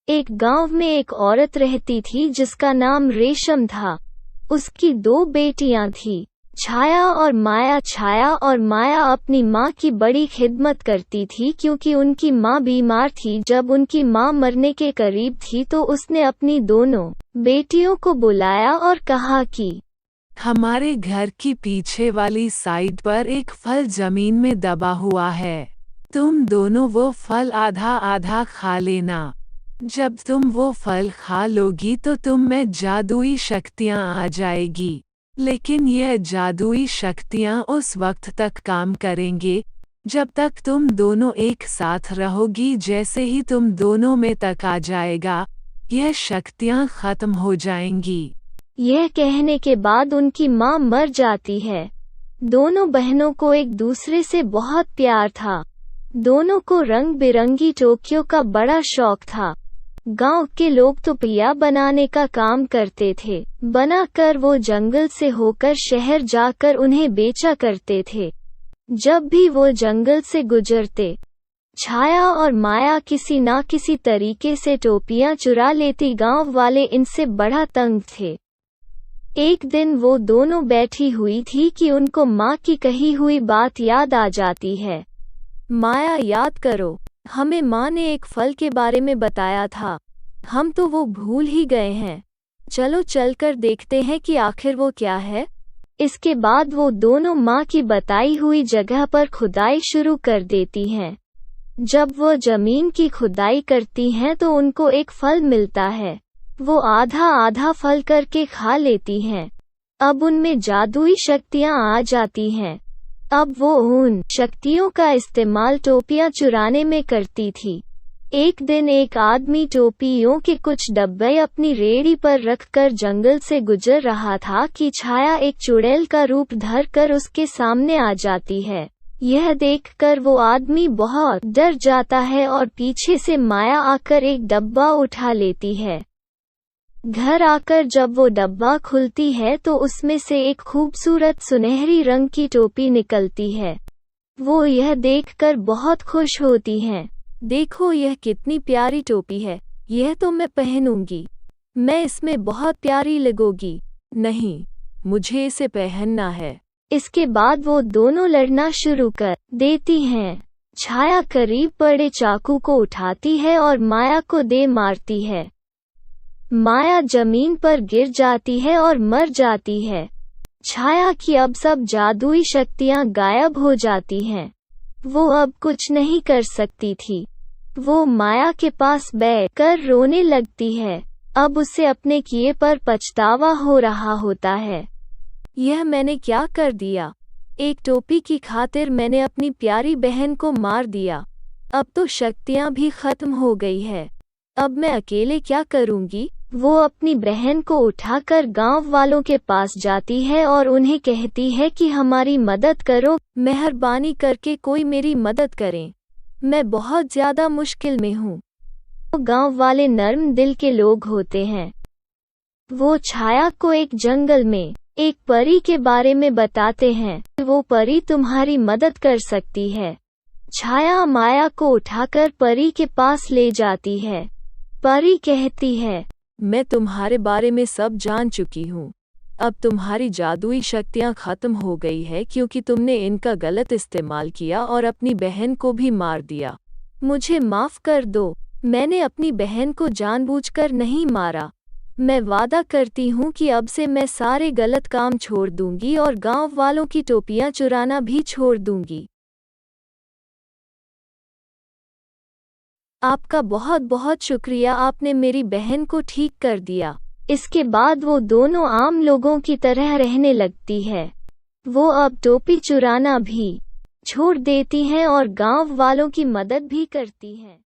एक गांव में एक औरत रहती थी जिसका नाम रेशम था। उसकी 2 बेटियां थीं, छाया और माया। छाया और माया अपनी माँ की बड़ी खिदमत करती थी क्योंकि उनकी माँ बीमार थी। जब उनकी माँ मरने के करीब थी तो उसने अपनी दोनों बेटियों को बुलाया और कहा कि हमारे घर की पीछे वाली साइड पर एक फल जमीन में दबा हुआ है। तुम दोनों वो फल आधा आधा खा लेना। जब तुम वो फल खा लोगी तो तुम में जादुई शक्तियाँ आ जाएगी, लेकिन यह जादुई शक्तियाँ उस वक्त तक काम करेंगे जब तक तुम दोनों एक साथ रहोगी। जैसे ही तुम दोनों में तक आ जाएगा, यह शक्तियाँ खत्म हो जाएंगी। यह कहने के बाद उनकी माँ मर जाती है। दोनों बहनों को एक दूसरे से बहुत प्यार था। दोनों को रंग बिरंगी टोपियों का बड़ा शौक था। गांव के लोग टोपियां बनाने का काम करते थे। बनाकर वो जंगल से होकर शहर जाकर उन्हें बेचा करते थे। जब भी वो जंगल से गुजरते, छाया और माया किसी ना किसी तरीके से टोपियां चुरा लेती। गांव वाले इनसे बड़ा तंग थे। एक दिन वो दोनों बैठी हुई थी कि उनको माँ की कही हुई बात याद आ जाती है। माया, याद करो, हमें माँ ने एक फल के बारे में बताया था, हम तो वो भूल ही गए हैं। चलो चलकर देखते हैं कि आखिर वो क्या है। इसके बाद वो दोनों माँ की बताई हुई जगह पर खुदाई शुरू कर देती हैं। जब वो जमीन की खुदाई करती हैं तो उनको एक फल मिलता है। वो आधा आधा फल करके खा लेती हैं। अब उनमें जादुई शक्तियाँ आ जाती हैं। अब वो उन शक्तियों का इस्तेमाल टोपियां चुराने में करती थी। एक दिन एक आदमी टोपियों के कुछ डब्बे अपनी रेहड़ी पर रखकर जंगल से गुजर रहा था कि छाया एक चुड़ैल का रूप धरकर उसके सामने आ जाती है। यह देखकर वो आदमी बहुत डर जाता है और पीछे से माया आकर एक डब्बा उठा लेती है। घर आकर जब वो डब्बा खुलती है तो उसमें से एक खूबसूरत सुनहरी रंग की टोपी निकलती है। वो यह देखकर बहुत खुश होती हैं। देखो, यह कितनी प्यारी टोपी है, यह तो मैं पहनूंगी, मैं इसमें बहुत प्यारी लगूंगी। नहीं, मुझे इसे पहनना है। इसके बाद वो दोनों लड़ना शुरू कर देती हैं। छाया करीब पड़े चाकू को उठाती है और माया को दे मारती है। माया जमीन पर गिर जाती है और मर जाती है। छाया की अब सब जादुई शक्तियां गायब हो जाती हैं। वो अब कुछ नहीं कर सकती थी। वो माया के पास बैठ कर रोने लगती है। अब उसे अपने किए पर पछतावा हो रहा होता है। यह मैंने क्या कर दिया? एक टोपी की खातिर मैंने अपनी प्यारी बहन को मार दिया। अब तो शक्तियां भी खत्म हो गई है। अब मैं अकेले क्या करूंगी? वो अपनी बहन को उठाकर गांव वालों के पास जाती है और उन्हें कहती है कि हमारी मदद करो, मेहरबानी करके कोई मेरी मदद करें, मैं बहुत ज्यादा मुश्किल में हूँ। वो गांव वाले नर्म दिल के लोग होते हैं। वो छाया को एक जंगल में एक परी के बारे में बताते हैं। वो परी तुम्हारी मदद कर सकती है। छाया माया को उठाकर परी के पास ले जाती है। परी कहती है, मैं तुम्हारे बारे में सब जान चुकी हूँ। अब तुम्हारी जादुई शक्तियाँ खत्म हो गई है क्योंकि तुमने इनका गलत इस्तेमाल किया और अपनी बहन को भी मार दिया। मुझे माफ़ कर दो, मैंने अपनी बहन को जानबूझकर नहीं मारा। मैं वादा करती हूँ कि अब से मैं सारे गलत काम छोड़ दूंगी और गांव वालों की टोपियाँ चुराना भी छोड़ दूंगी। आपका बहुत बहुत शुक्रिया, आपने मेरी बहन को ठीक कर दिया। इसके बाद वो दोनों आम लोगों की तरह रहने लगती है। वो अब टोपी चुराना भी छोड़ देती हैं और गांव वालों की मदद भी करती हैं।